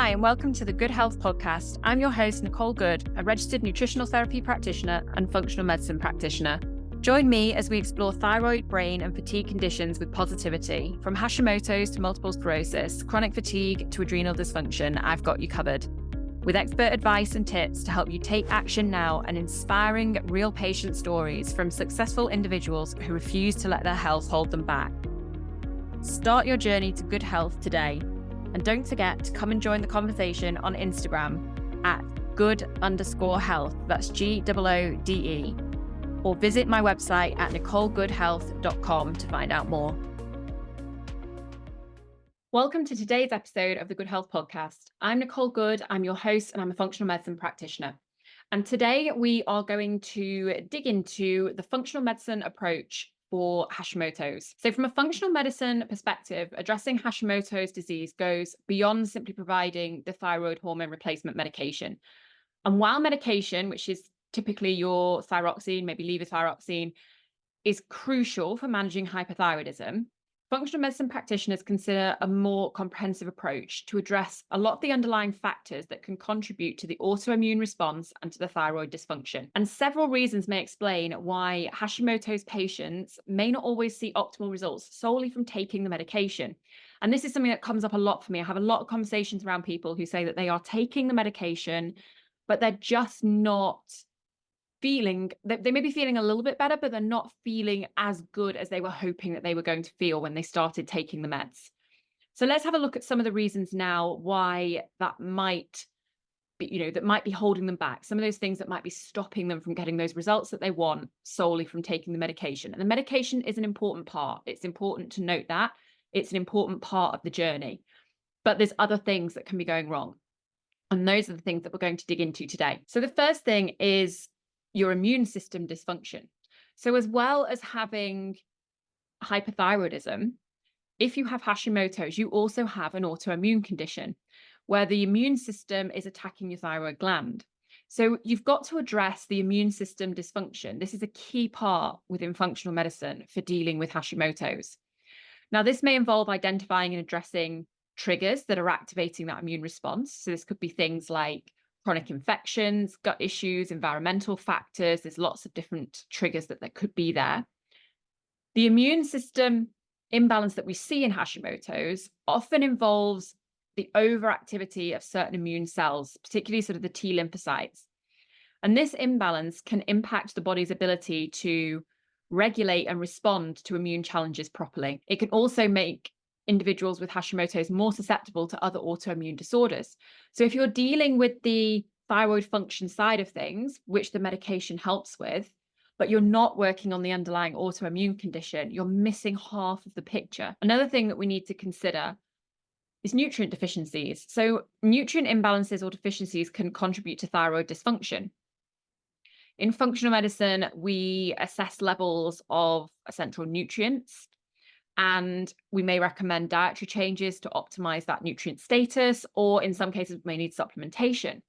Hi, and welcome to the Good Health Podcast. I'm your host, Nicole Good, a registered nutritional therapy practitioner and functional medicine practitioner. Join me as we explore thyroid, brain, and fatigue conditions with positivity. From Hashimoto's to multiple sclerosis, chronic fatigue to adrenal dysfunction, I've got you covered. With expert advice and tips to help you take action now and inspiring real patient stories from successful individuals who refuse to let their health hold them back. Start your journey to good health today. And don't forget to come and join the conversation on Instagram at good_health. That's GOODE. Or visit my website at nicolegoodhealth.com to find out more. Welcome to today's episode of the Good Health Podcast. I'm Nicole Good. I'm your host and I'm a functional medicine practitioner. And today we are going to dig into the functional medicine approach for Hashimoto's. So from a functional medicine perspective, addressing Hashimoto's disease goes beyond simply providing the thyroid hormone replacement medication. And while medication, which is typically your thyroxine, maybe levothyroxine, is crucial for managing hypothyroidism, functional medicine practitioners consider a more comprehensive approach to address a lot of the underlying factors that can contribute to the autoimmune response and to the thyroid dysfunction. And several reasons may explain why Hashimoto's patients may not always see optimal results solely from taking the medication. And this is something that comes up a lot for me. I have a lot of conversations around people who say that they are taking the medication, but they're just not feeling, they may be feeling a little bit better, but they're not feeling as good as they were hoping that they were going to feel when they started taking the meds. So let's have a look at some of the reasons now why that might be, that might be holding them back. Some of those things that might be stopping them from getting those results that they want solely from taking the medication. And the medication is an important part. It's important to note that it's an important part of the journey, but there's other things that can be going wrong. And those are the things that we're going to dig into today. So the first thing is your immune system dysfunction. So as well as having hypothyroidism, if you have Hashimoto's, you also have an autoimmune condition where the immune system is attacking your thyroid gland. So you've got to address the immune system dysfunction. This is a key part within functional medicine for dealing with Hashimoto's. Now, this may involve identifying and addressing triggers that are activating that immune response. So this could be things like chronic infections, gut issues, environmental factors. There's lots of different triggers that could be there. The immune system imbalance that we see in Hashimoto's often involves the overactivity of certain immune cells, particularly sort of the T lymphocytes. And this imbalance can impact the body's ability to regulate and respond to immune challenges properly. It can also make individuals with Hashimoto's more susceptible to other autoimmune disorders. So if you're dealing with the thyroid function side of things, which the medication helps with, but you're not working on the underlying autoimmune condition, you're missing half of the picture. Another thing that we need to consider is nutrient deficiencies. So nutrient imbalances or deficiencies can contribute to thyroid dysfunction. In functional medicine, we assess levels of essential nutrients, and we may recommend dietary changes to optimize that nutrient status, or in some cases, we may need supplementation.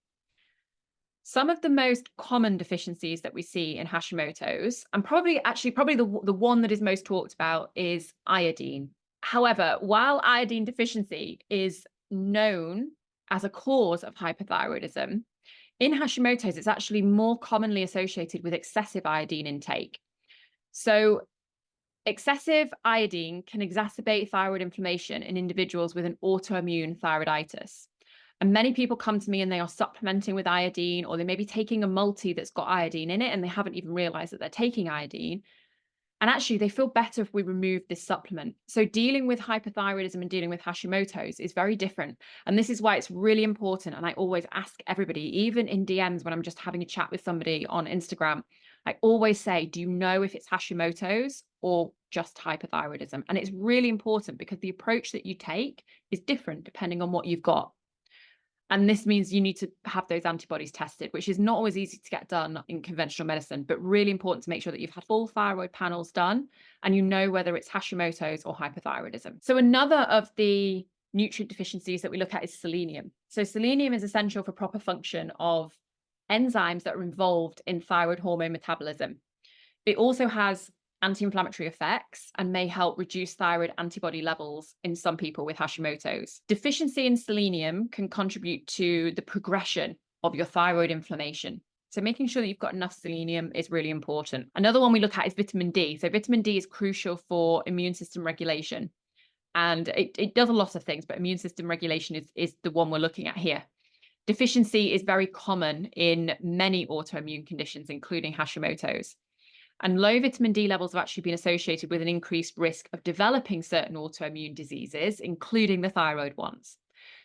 Some of the most common deficiencies that we see in Hashimoto's, and probably the one that is most talked about, is iodine. However, while iodine deficiency is known as a cause of hypothyroidism, in Hashimoto's, it's actually more commonly associated with excessive iodine intake. So excessive iodine can exacerbate thyroid inflammation in individuals with an autoimmune thyroiditis. And many people come to me and they are supplementing with iodine, or they may be taking a multi that's got iodine in it and they haven't even realized that they're taking iodine. And actually, they feel better if we remove this supplement. So dealing with hypothyroidism and dealing with Hashimoto's is very different. And this is why it's really important. And I always ask everybody, even in DMs when I'm just having a chat with somebody on Instagram, I always say, do you know if it's Hashimoto's or just hypothyroidism? And it's really important because the approach that you take is different depending on what you've got. And this means you need to have those antibodies tested, which is not always easy to get done in conventional medicine, but really important to make sure that you've had full thyroid panels done and you know whether it's Hashimoto's or hypothyroidism. So another of the nutrient deficiencies that we look at is selenium. So selenium is essential for proper function of enzymes that are involved in thyroid hormone metabolism. It also has anti-inflammatory effects and may help reduce thyroid antibody levels in some people with Hashimoto's. Deficiency in selenium can contribute to the progression of your thyroid inflammation. So making sure that you've got enough selenium is really important. Another one we look at is vitamin D. So vitamin D is crucial for immune system regulation. And it does a lot of things, but immune system regulation is the one we're looking at here. Deficiency is very common in many autoimmune conditions, including Hashimoto's. And low vitamin D levels have actually been associated with an increased risk of developing certain autoimmune diseases, including the thyroid ones.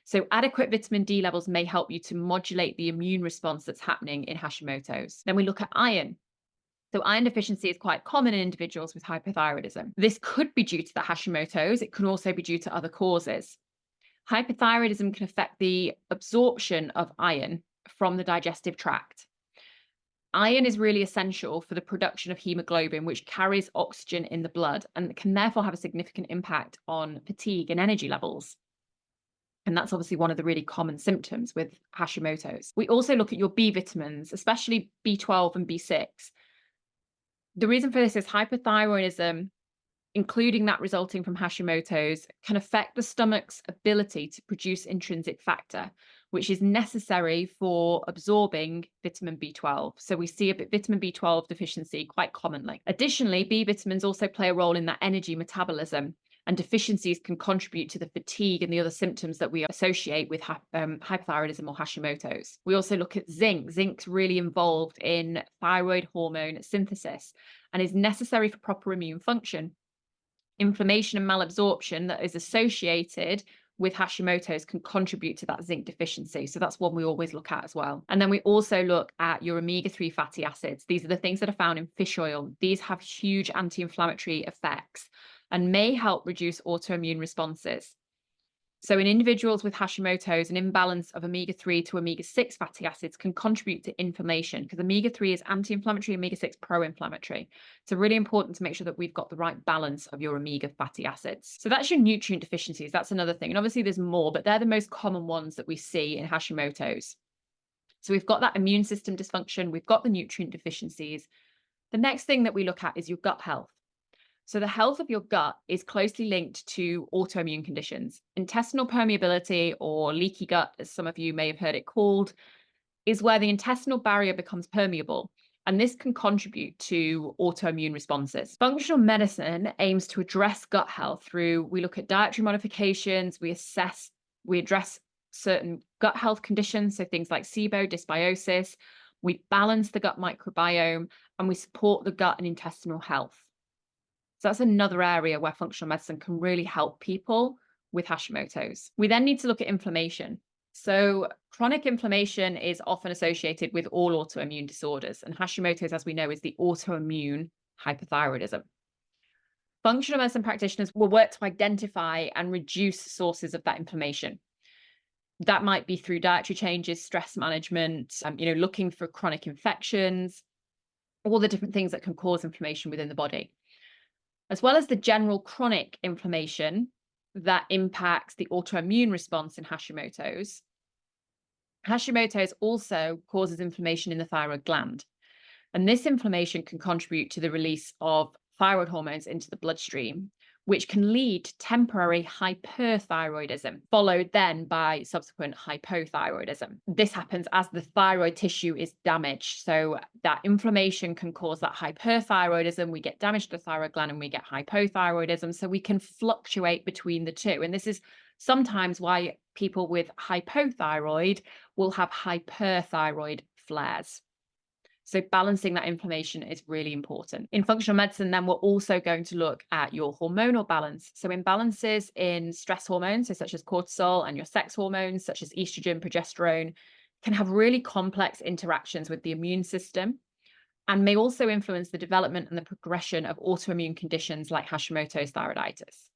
So adequate vitamin D levels may help you to modulate the immune response that's happening in Hashimoto's. Then we look at iron. So iron deficiency is quite common in individuals with hypothyroidism. This could be due to the Hashimoto's. It can also be due to other causes. Hypothyroidism can affect the absorption of iron from the digestive tract. Iron is really essential for the production of hemoglobin, which carries oxygen in the blood and can therefore have a significant impact on fatigue and energy levels. And that's obviously one of the really common symptoms with Hashimoto's. We also look at your B vitamins, especially B12 and B6. The reason for this is hypothyroidism, including that resulting from Hashimoto's, can affect the stomach's ability to produce intrinsic factor, which is necessary for absorbing vitamin B12. So we see a bit vitamin B12 deficiency quite commonly. Additionally, B vitamins also play a role in that energy metabolism, and deficiencies can contribute to the fatigue and the other symptoms that we associate with hypothyroidism or Hashimoto's. We also look at zinc. Zinc's really involved in thyroid hormone synthesis and is necessary for proper immune function. Inflammation and malabsorption that is associated with Hashimoto's can contribute to that zinc deficiency. So that's one we always look at as well. And then we also look at your omega-3 fatty acids. These are the things that are found in fish oil. These have huge anti-inflammatory effects and may help reduce autoimmune responses. So in individuals with Hashimoto's, an imbalance of omega-3 to omega-6 fatty acids can contribute to inflammation because omega-3 is anti-inflammatory, omega-6 pro-inflammatory. So really important to make sure that we've got the right balance of your omega fatty acids. So that's your nutrient deficiencies. That's another thing. And obviously there's more, but they're the most common ones that we see in Hashimoto's. So we've got that immune system dysfunction. We've got the nutrient deficiencies. The next thing that we look at is your gut health. So the health of your gut is closely linked to autoimmune conditions. Intestinal permeability, or leaky gut, as some of you may have heard it called, is where the intestinal barrier becomes permeable, and this can contribute to autoimmune responses. Functional medicine aims to address gut health through, we look at dietary modifications, we address certain gut health conditions, so things like SIBO, dysbiosis, we balance the gut microbiome, and we support the gut and intestinal health. So that's another area where functional medicine can really help people with Hashimoto's. We then need to look at inflammation. So chronic inflammation is often associated with all autoimmune disorders, and Hashimoto's, as we know, is the autoimmune hypothyroidism. Functional medicine practitioners will work to identify and reduce sources of that inflammation. That might be through dietary changes, stress management, looking for chronic infections, all the different things that can cause inflammation within the body, as well as the general chronic inflammation that impacts the autoimmune response in Hashimoto's. Hashimoto's also causes inflammation in the thyroid gland, and this inflammation can contribute to the release of thyroid hormones into the bloodstream, which can lead to temporary hyperthyroidism, followed then by subsequent hypothyroidism. This happens as the thyroid tissue is damaged. So that inflammation can cause that hyperthyroidism. We get damage to the thyroid gland and we get hypothyroidism. So we can fluctuate between the two. And this is sometimes why people with hypothyroid will have hyperthyroid flares. So balancing that inflammation is really important. In functional medicine, then we're also going to look at your hormonal balance. So imbalances in stress hormones, so such as cortisol, and your sex hormones, such as estrogen, progesterone, can have really complex interactions with the immune system and may also influence the development and the progression of autoimmune conditions like Hashimoto's thyroiditis.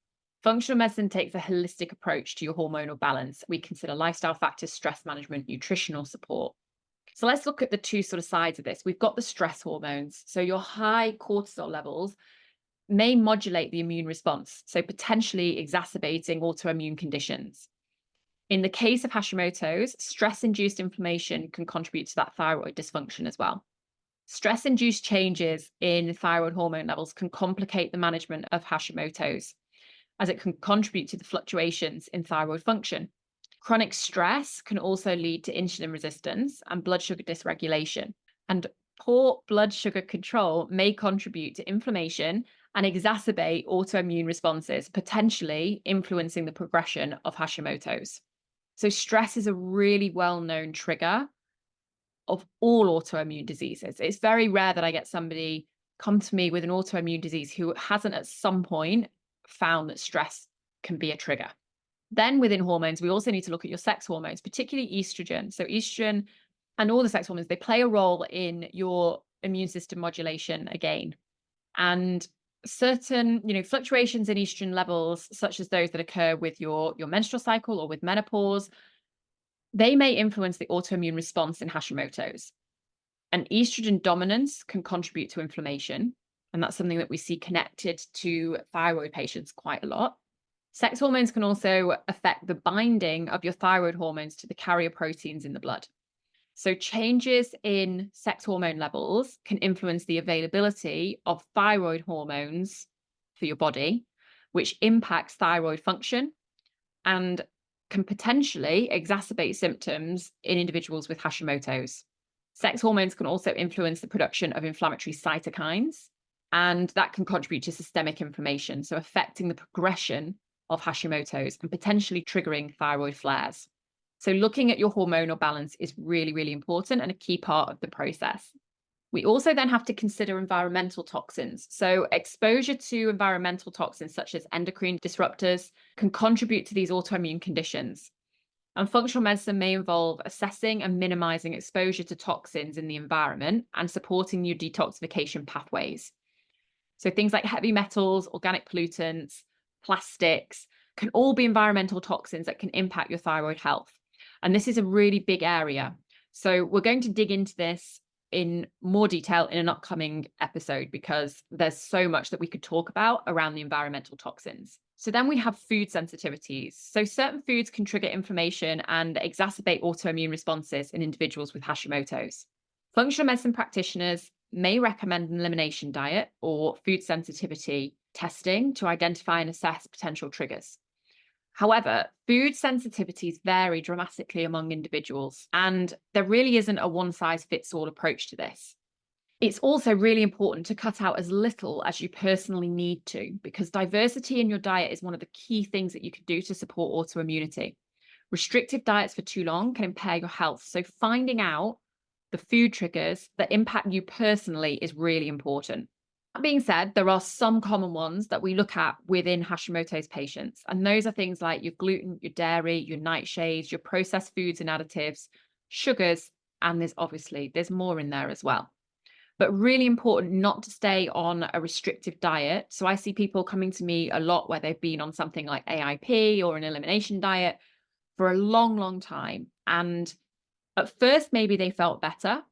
Functional medicine takes a holistic approach to your hormonal balance. We consider lifestyle factors, stress management, nutritional support. So let's look at the two sort of sides of this. We've got the stress hormones. So your high cortisol levels may modulate the immune response, so potentially exacerbating autoimmune conditions. In the case of Hashimoto's, stress-induced inflammation can contribute to that thyroid dysfunction as well. Stress-induced changes in thyroid hormone levels can complicate the management of Hashimoto's, as it can contribute to the fluctuations in thyroid function. Chronic stress can also lead to insulin resistance and blood sugar dysregulation. And poor blood sugar control may contribute to inflammation and exacerbate autoimmune responses, potentially influencing the progression of Hashimoto's. So, stress is a really well known trigger of all autoimmune diseases. It's very rare that I get somebody come to me with an autoimmune disease who hasn't at some point found that stress can be a trigger. Then within hormones, we also need to look at your sex hormones, particularly estrogen. So estrogen and all the sex hormones, they play a role in your immune system modulation again. And certain, fluctuations in estrogen levels, such as those that occur with your menstrual cycle or with menopause, they may influence the autoimmune response in Hashimoto's. And estrogen dominance can contribute to inflammation. And that's something that we see connected to thyroid patients quite a lot. Sex hormones can also affect the binding of your thyroid hormones to the carrier proteins in the blood. So changes in sex hormone levels can influence the availability of thyroid hormones for your body, which impacts thyroid function and can potentially exacerbate symptoms in individuals with Hashimoto's. Sex hormones can also influence the production of inflammatory cytokines, and that can contribute to systemic inflammation, so affecting the progression of Hashimoto's and potentially triggering thyroid flares. So looking at your hormonal balance is really, really important and a key part of the process. We also then have to consider environmental toxins. So exposure to environmental toxins such as endocrine disruptors can contribute to these autoimmune conditions. And functional medicine may involve assessing and minimizing exposure to toxins in the environment and supporting your detoxification pathways. So things like heavy metals, organic pollutants, plastics can all be environmental toxins that can impact your thyroid health. And this is a really big area. So we're going to dig into this in more detail in an upcoming episode because there's so much that we could talk about around the environmental toxins. So then we have food sensitivities. So certain foods can trigger inflammation and exacerbate autoimmune responses in individuals with Hashimoto's. Functional medicine practitioners may recommend an elimination diet or food sensitivity testing to identify and assess potential triggers. However, food sensitivities vary dramatically among individuals, and there really isn't a one-size-fits-all approach to this. It's also really important to cut out as little as you personally need to, because diversity in your diet is one of the key things that you can do to support autoimmunity. Restrictive diets for too long can impair your health, so finding out the food triggers that impact you personally is really important. That being said, there are some common ones that we look at within Hashimoto's patients, and those are things like your gluten, your dairy, your nightshades, your processed foods and additives, sugars, and there's more in there as well. But really important not to stay on a restrictive diet. So I see people coming to me a lot where they've been on something like AIP or an elimination diet for a long, long time. And at first, maybe they felt better.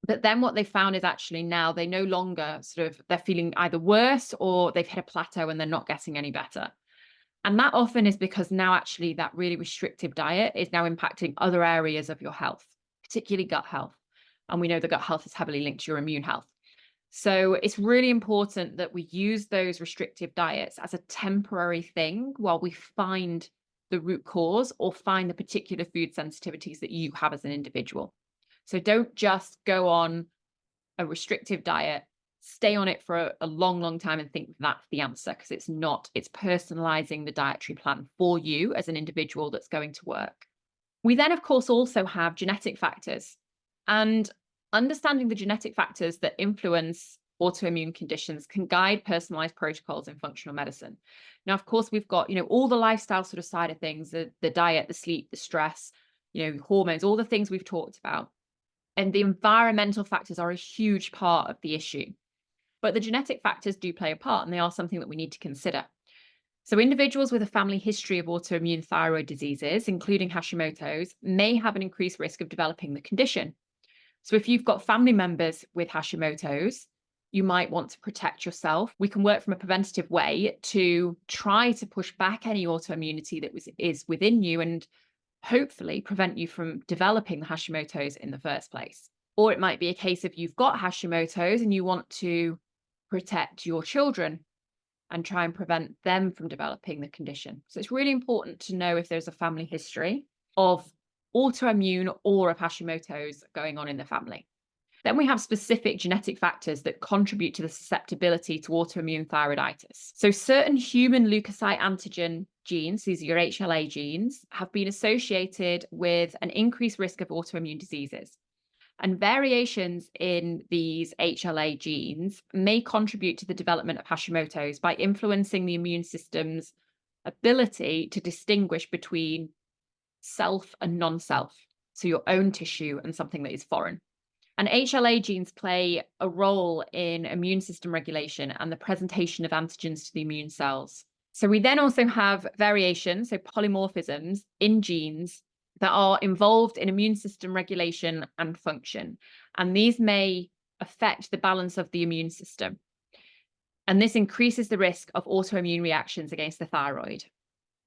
But then what they found is actually now they no longer they're feeling either worse or they've hit a plateau and they're not getting any better. And that often is because now actually that really restrictive diet is now impacting other areas of your health, particularly gut health. And we know the gut health is heavily linked to your immune health. So it's really important that we use those restrictive diets as a temporary thing while we find the root cause or find the particular food sensitivities that you have as an individual. So don't just go on a restrictive diet, stay on it for a long, long time and think that's the answer, because it's not. It's personalizing the dietary plan for you as an individual that's going to work. We then, of course, also have genetic factors. And understanding the genetic factors that influence autoimmune conditions can guide personalized protocols in functional medicine. Now, of course, we've got, all the lifestyle side of things, the diet, the sleep, the stress, hormones, all the things we've talked about. And the environmental factors are a huge part of the issue. But the genetic factors do play a part, and they are something that we need to consider. So individuals with a family history of autoimmune thyroid diseases, including Hashimoto's, may have an increased risk of developing the condition. So if you've got family members with Hashimoto's, you might want to protect yourself. We can work from a preventative way to try to push back any autoimmunity that is within you and hopefully prevent you from developing the Hashimoto's in the first place. Or it might be a case of you've got Hashimoto's and you want to protect your children and try and prevent them from developing the condition. So it's really important to know if there's a family history of autoimmune or of Hashimoto's going on in the family. Then we have specific genetic factors that contribute to the susceptibility to autoimmune thyroiditis. So certain human leukocyte antigen genes, these are your HLA genes, have been associated with an increased risk of autoimmune diseases. And variations in these HLA genes may contribute to the development of Hashimoto's by influencing the immune system's ability to distinguish between self and non-self, so your own tissue and something that is foreign. And HLA genes play a role in immune system regulation and the presentation of antigens to the immune cells. So we then also have variations, so polymorphisms in genes that are involved in immune system regulation and function. And these may affect the balance of the immune system. And this increases the risk of autoimmune reactions against the thyroid.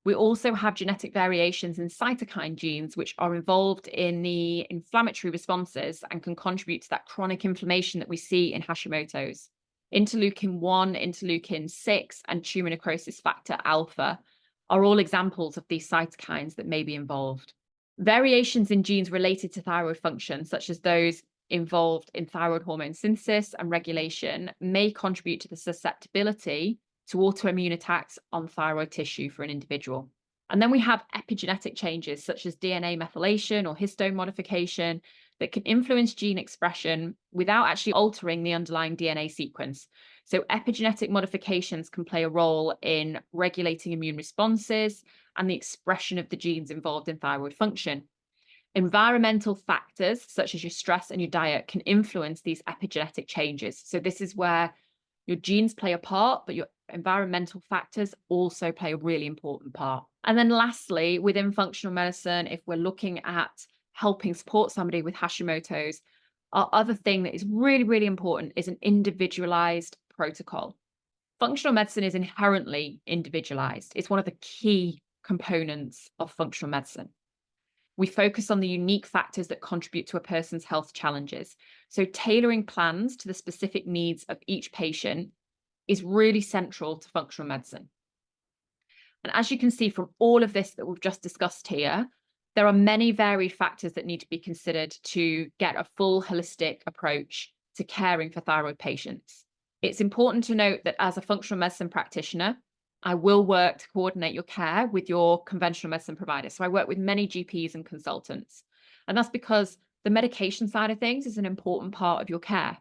We also have genetic variations in cytokine genes, which are involved in the inflammatory responses and can contribute to that chronic inflammation that we see in Hashimoto's. Interleukin 1, interleukin 6, and tumor necrosis factor alpha are all examples of these cytokines that may be involved. Variations in genes related to thyroid function, such as those involved in thyroid hormone synthesis and regulation, may contribute to the susceptibility to autoimmune attacks on thyroid tissue for an individual. And then we have epigenetic changes such as DNA methylation or histone modification that can influence gene expression without actually altering the underlying DNA sequence. So epigenetic modifications can play a role in regulating immune responses and the expression of the genes involved in thyroid function. Environmental factors such as your stress and your diet can influence these epigenetic changes. So this is where your genes play a part, but your environmental factors also play a really important part. And then lastly, within functional medicine, if we're looking at helping support somebody with Hashimoto's, our other thing that is really, really important is an individualized protocol. Functional medicine is inherently individualized. It's one of the key components of functional medicine. We focus on the unique factors that contribute to a person's health challenges. So tailoring plans to the specific needs of each patient is really central to functional medicine. And as you can see from all of this that we've just discussed here, there are many varied factors that need to be considered to get a full holistic approach to caring for thyroid patients. It's important to note that as a functional medicine practitioner, I will work to coordinate your care with your conventional medicine provider. So I work with many GPs and consultants. And that's because the medication side of things is an important part of your care.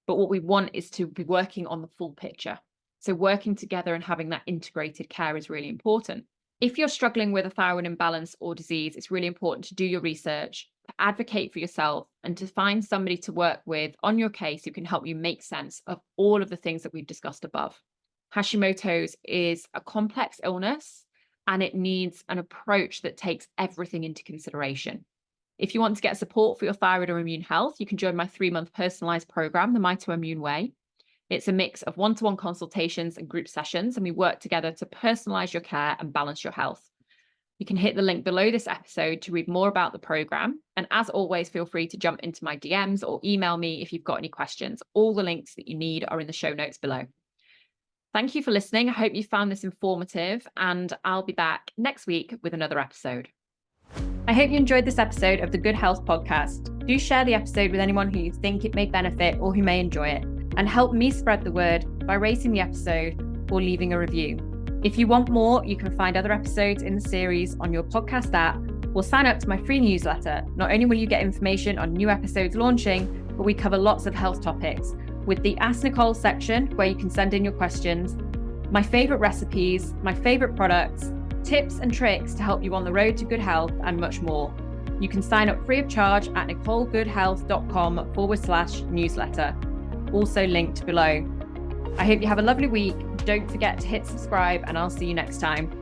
But what we want is to be working on the full picture. So working together and having that integrated care is really important. If you're struggling with a thyroid imbalance or disease, it's really important to do your research, to advocate for yourself, and to find somebody to work with on your case who can help you make sense of all of the things that we've discussed above. Hashimoto's is a complex illness and it needs an approach that takes everything into consideration. If you want to get support for your thyroid or immune health, you can join my 3-month personalized program, the My To Immune Way. It's a mix of one-to-one consultations and group sessions, and we work together to personalize your care and balance your health. You can hit the link below this episode to read more about the program. And as always, feel free to jump into my DMs or email me if you've got any questions. All the links that you need are in the show notes below. Thank you for listening. I hope you found this informative, and I'll be back next week with another episode. I hope you enjoyed this episode of the Good Health Podcast. Do share the episode with anyone who you think it may benefit or who may enjoy it, and help me spread the word by rating the episode or leaving a review. If you want more, you can find other episodes in the series on your podcast app or sign up to my free newsletter. Not only will you get information on new episodes launching, but we cover lots of health topics with the Ask Nicole section where you can send in your questions, my favorite recipes, my favorite products, tips and tricks to help you on the road to good health, and much more. You can sign up free of charge at nicolegoodhealth.com/newsletter, also linked below. I hope you have a lovely week. Don't forget to hit subscribe, and I'll see you next time.